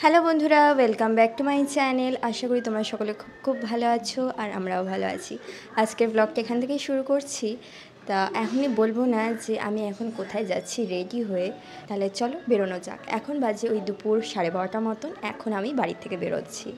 Hello বন্ধুরা, welcome back to my channel. আশা করি তোমরা সকলে খুব খুব ভালো আছো আর আমরাও ভালো আছি। আজকের ব্লগটা এখান থেকেই শুরু করছি। তা এখনই বলবো না যে আমি এখন কোথায় যাচ্ছি রেডি হয়ে, তাহলে চলো বেরোনো যাক। এখন বাজে ওই দুপুর 12:30 মতন। এখন আমি বাড়ি থেকে বেরোচ্ছি।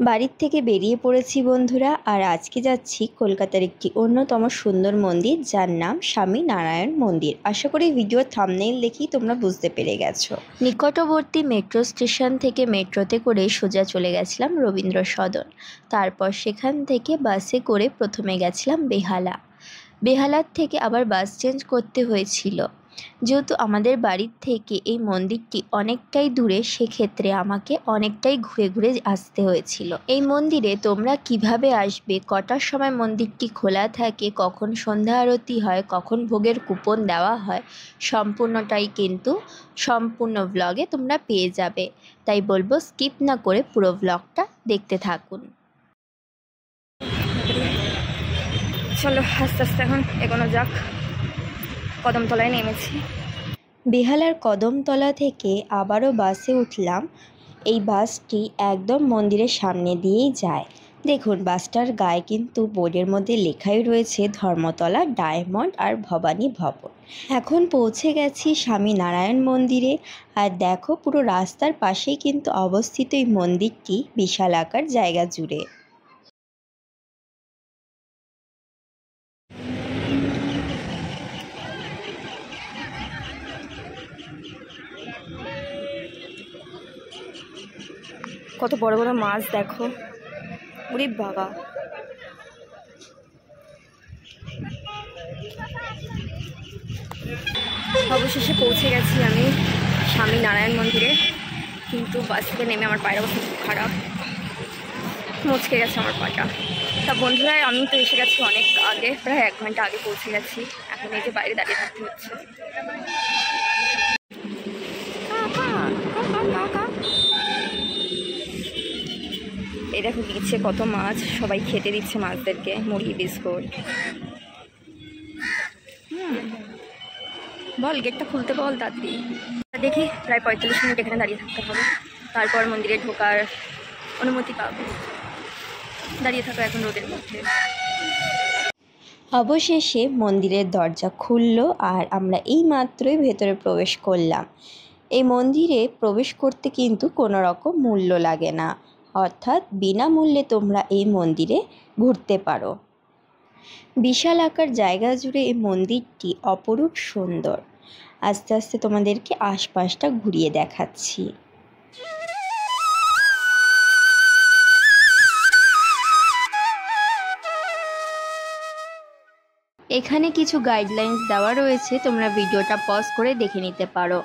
বাড়ির থেকে বেরিয়ে পড়েছি বন্ধুরা, আর আজকে যাচ্ছি কলকাতার একটি অন্যতম সুন্দর মন্দির, যার নাম স্বামী নারায়ণ মন্দির। আশা করি ভিডিওর থাম্বনেইল দেখেই তোমরা বুঝতে পেরে গেছো। নিকটবর্তী মেট্রো স্টেশন থেকে মেট্রোতে করে সোজা চলে গেছিলাম রবীন্দ্র সদন। তারপর সেখান থেকে বাসে করে প্রথমে গেছিলাম বেহালার থেকে আবার বাস চেঞ্জ করতে হয়েছিল। যেহেতু আমাদের বাড়ির থেকে এই মন্দিরটি অনেকটাই দূরে, সেক্ষেত্রে আমাকে অনেকটাই ঘুরে ঘুরে আসতে হয়েছিল। এই মন্দিরে তোমরা কিভাবে আসবে, কটার সময় মন্দিরটি খোলা থাকে, কখন সন্ধ্যা আরতি হয়, কখন ভোগের কুপন দেওয়া হয়, সম্পূর্ণটাই কিন্তু সম্পূর্ণ ব্লগে তোমরা পেয়ে যাবে। তাই বলবো স্কিপ না করে পুরো ব্লগটা দেখতে থাকুন। চলো আস্তে আস্তে এখন এগোনো যাক। কদমতলায় নেমেছি। বেহালার কদমতলা থেকে আবারও বাসে উঠলাম। এই বাসটি একদম মন্দিরের সামনে দিয়েই যায়। দেখুন বাসটার গায়ে কিন্তু বোর্ডের মধ্যে লেখাই রয়েছে ধর্মতলা, ডায়মন্ড আর ভবানী ভবন। এখন পৌঁছে গেছি স্বামী নারায়ণ মন্দিরে। আর দেখো পুরো রাস্তার পাশেই কিন্তু অবস্থিত এই মন্দিরটি, বিশাল আকার জায়গা জুড়ে। কত বড় বড় মাছ দেখো, ওরে বাবা। অবশেষে পৌঁছে গেছি আমি স্বামী নারায়ণ মন্দিরে। কিন্তু বাস থেকে নেমে আমার পায়ের অবস্থা খুব খারাপ, মুচকে গেছে আমার পাটা। তা বন্ধুরা, আমি তো এসে গেছি অনেক আগে, প্রায় 1 ঘন্টা আগে পৌঁছে গেছি। এখন এই যে বাইরে দাঁড়িয়ে থাকতে হচ্ছে। এই দেখো দিচ্ছে কত মাছ, সবাই খেতে দিচ্ছে মাছদেরকে, মুড়ি বিস্কুট। বল গেটটা খুলতে বল তাড়াতাড়ি। দেখি প্রায় 45 মিনিট এখানে দাঁড়িয়ে থাকতে হবে, তারপর মন্দিরে ঢোকার অনুমতি পাবো। দাঁড়িয়ে থাকো এখন রোদের মধ্যে। অবশেষে মন্দিরের দরজা খুলল আর আমরা এই মাত্রই ভেতরে প্রবেশ করলাম। এই মন্দিরে প্রবেশ করতে কিন্তু কোনো রকম মূল্য লাগে না, অর্থাৎ বিনামূল্যে তোমরা এই মন্দিরে ঘুরতে পারো। বিশাল আকার জায়গা জুড়ে এই মন্দিরটি অপরূপ সুন্দর। আস্তে আস্তে তোমাদেরকে আশপাশটা ঘুরিয়ে দেখাচ্ছি। এখানে কিছু গাইডলাইন্স দেওয়া রয়েছে, তোমরা ভিডিওটা পজ করে দেখে নিতে পারো।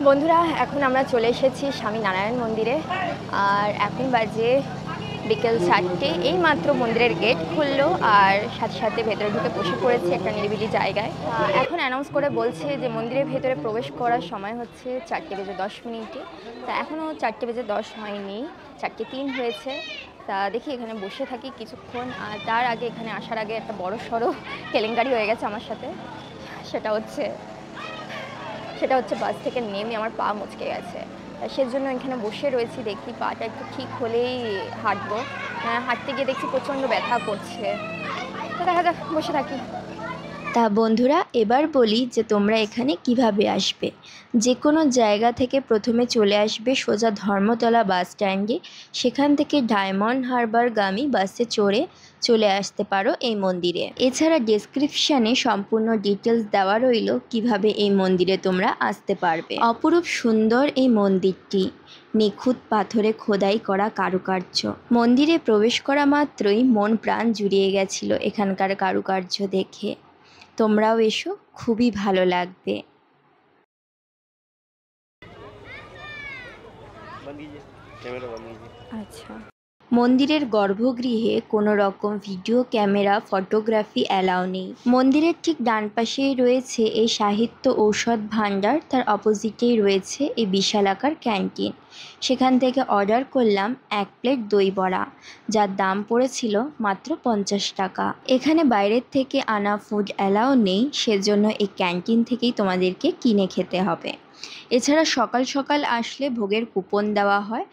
বন্ধুরা, এখন আমরা চলে এসেছি স্বামী নারায়ণ মন্দিরে। আর এখন বাজে বিকেল 4টে। এই মাত্র মন্দিরের গেট খুললো আর সাথে সাথে ভেতরে ঢুকে বসে পড়েছে একটা নিরিবিলি জায়গায়। এখন অ্যানাউন্স করে বলছে যে মন্দিরের ভেতরে প্রবেশ করার সময় হচ্ছে 4:10 তা এখনও 4:10 হয়নি, 4:03 হয়েছে। তা দেখি এখানে বসে থাকি কিছুক্ষণ। আর তার আগে এখানে আসার আগে একটা বড় সড়ো কেলেঙ্কারি হয়ে গেছে আমার সাথে। সেটা হচ্ছে বাস থেকে নেমে আমার পা মুচকে গেছে। সেজন্য এখানে বসে রয়েছি, দেখি পাটা একটু ঠিক হলেই হাঁটবো। হাঁটতে গিয়ে দেখছি প্রচণ্ড ব্যথা করছে। তো দেখা যাক, বসে থাকি। তা বন্ধুরা এবার বলি যে তোমরা এখানে কিভাবে আসবে। যে কোনো জায়গা থেকে প্রথমে চলে আসবে সোজা ধর্মতলা বাস স্ট্যান্ডে, সেখান থেকে ডায়মন্ড হারবারগামী বাসে চড়ে চলে আসতে পারো এই মন্দিরে। এছাড়া ডেসক্রিপশানে সম্পূর্ণ ডিটেলস দেওয়া রইল কিভাবে এই মন্দিরে তোমরা আসতে পারবে। অপরূপ সুন্দর এই মন্দিরটি, নিখুঁত পাথরে খোদাই করা কারুকার্য। মন্দিরে প্রবেশ করা মাত্রই মন প্রাণ জুড়িয়ে গেছিল এখানকার কারুকার্য দেখে। তোমরাও এসো, খুবই ভালো লাগবে। আচ্ছা, মন্দিরের গর্ভগৃহে কোনো রকম ভিডিও ক্যামেরা ফটোগ্রাফি অ্যালাউ নেই। মন্দিরের ঠিক ডান পাশেই রয়েছে এই সাহিত্য ঔষধ ভাণ্ডার, তার অপোজিটেই রয়েছে এই বিশালাকার ক্যান্টিন। সেখান থেকে অর্ডার করলাম 1 প্লেট দই বড়া, যার দাম পড়েছিল মাত্র 50 টাকা। এখানে বাইরের থেকে আনা ফুড অ্যালাউ নেই, সেজন্য এই ক্যান্টিন থেকেই তোমাদেরকে কিনে খেতে হবে। এছাড়া সকাল সকাল আসলে ভোগের কুপন দেওয়া হয়,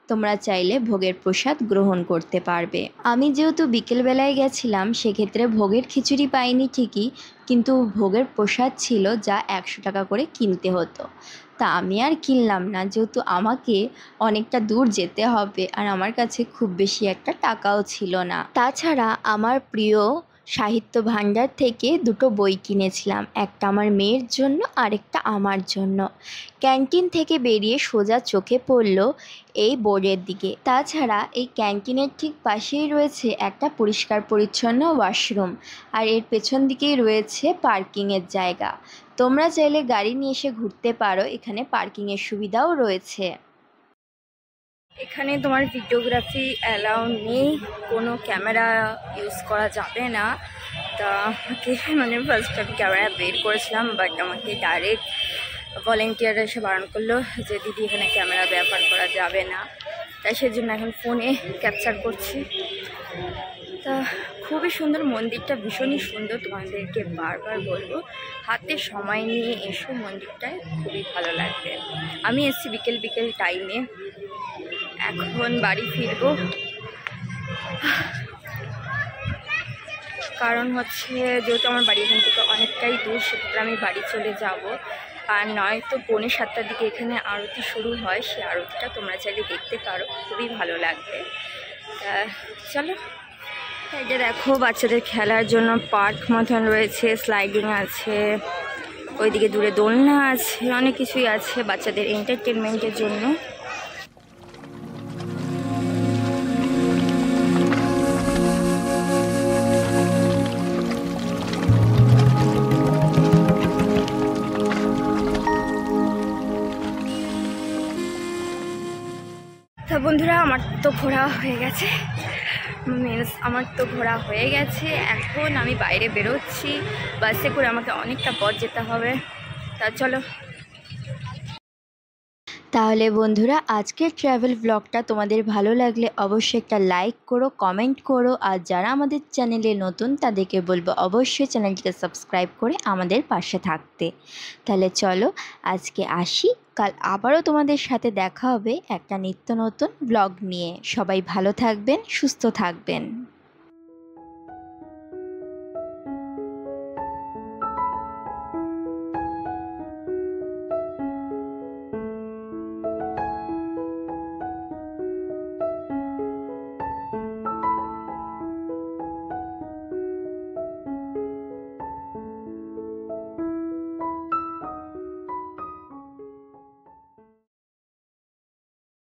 তোমরা চাইলে ভোগের প্রসাদ গ্রহণ করতে পারবে। আমি যেহেতু বিকেলবেলায় গেছিলাম, সেক্ষেত্রে ভোগের খিচুড়ি পাইনি ঠিকই, কিন্তু ভোগের প্রসাদ ছিল, যা 100 টাকা করে কিনতে হতো। তা আমি আর কিনলাম না, যেহেতু আমাকে অনেকটা দূর যেতে হবে আর আমার কাছে খুব বেশি একটা টাকাও ছিল না। তাছাড়া আমার প্রিয় সাহিত্য ভাণ্ডার থেকে 2টো বই কিনেছিলাম, একটা আমার মেয়ের জন্য আরেকটা আমার জন্য। ক্যান্টিন থেকে বেরিয়ে সোজা চোখে পড়ল এই বোর্ডের দিকে। তাছাড়া এই ক্যান্টিনের ঠিক পাশেই রয়েছে একটা পরিষ্কার পরিচ্ছন্ন ওয়াশরুম, আর এর পেছন দিকেই রয়েছে পার্কিংয়ের জায়গা। তোমরা চাইলে গাড়ি নিয়ে এসে ঘুরতে পারো, এখানে পার্কিংয়ের সুবিধাও রয়েছে। এখানে তোমার ভিডিওগ্রাফি অ্যালাউ নেই, কোনো ক্যামেরা ইউজ করা যাবে না। তা আমাকে ফার্স্ট আমি ক্যামেরা বের করেছিলাম, বাট আমাকে ডাইরেক্ট ভলেন্টিয়ার এসে বারণ করলো যে দিদি এখানে ক্যামেরা ব্যবহার করা যাবে না। তাই সেজন্য এখন ফোনে ক্যাপচার করছি। তা খুবই সুন্দর মন্দিরটা, ভীষণই সুন্দর, তোমাদেরকে বারবার বলবো হাতে সময় নিয়ে এসো মন্দিরটায়, খুবই ভালো লাগবে। আমি এসেছি বিকেল বিকেল টাইমে, এখন বাড়ি ফিরবো। কারণ হচ্ছে যেহেতু আমার বাড়ি এখান থেকে অনেকটাই দূর, সেক্ষেত্রে আমি বাড়ি চলে যাব। আর নয়তো 6:45টার দিকে এখানে আরতি শুরু হয়, সেই আরতিটা তোমরা চাইলে দেখতে পারো, খুবই ভালো লাগবে। চলো, এটা দেখো বাচ্চাদের খেলার জন্য পার্ক মতন রয়েছে, স্লাইডিং আছে, ওইদিকে দূরে দোলনা আছে, অনেক কিছুই আছে বাচ্চাদের এন্টারটেনমেন্টের জন্য। তা বন্ধুরা আমার তো ঘোরা হয়ে গেছে, এখন আমি বাইরে বেরোচ্ছি। বাসে করে আমাকে অনেকটা পথ যেতে হবে। তা চলো। তাহলে বন্ধুরা আজকের ট্র্যাভেল ব্লগটা তোমাদের ভালো লাগলে অবশ্যই একটা লাইক করো, কমেন্ট করো, আর যারা আমাদের চ্যানেলে নতুন তাদেরকে বলবো অবশ্যই চ্যানেলটিকে সাবস্ক্রাইব করে আমাদের পাশে থাকতে। তাহলে চলো আজকে আসি, কাল আবারও তোমাদের সাথে দেখা হবে একটা নিত্য নতুন ব্লগ নিয়ে। সবাই ভালো থাকবেন, সুস্থ থাকবেন।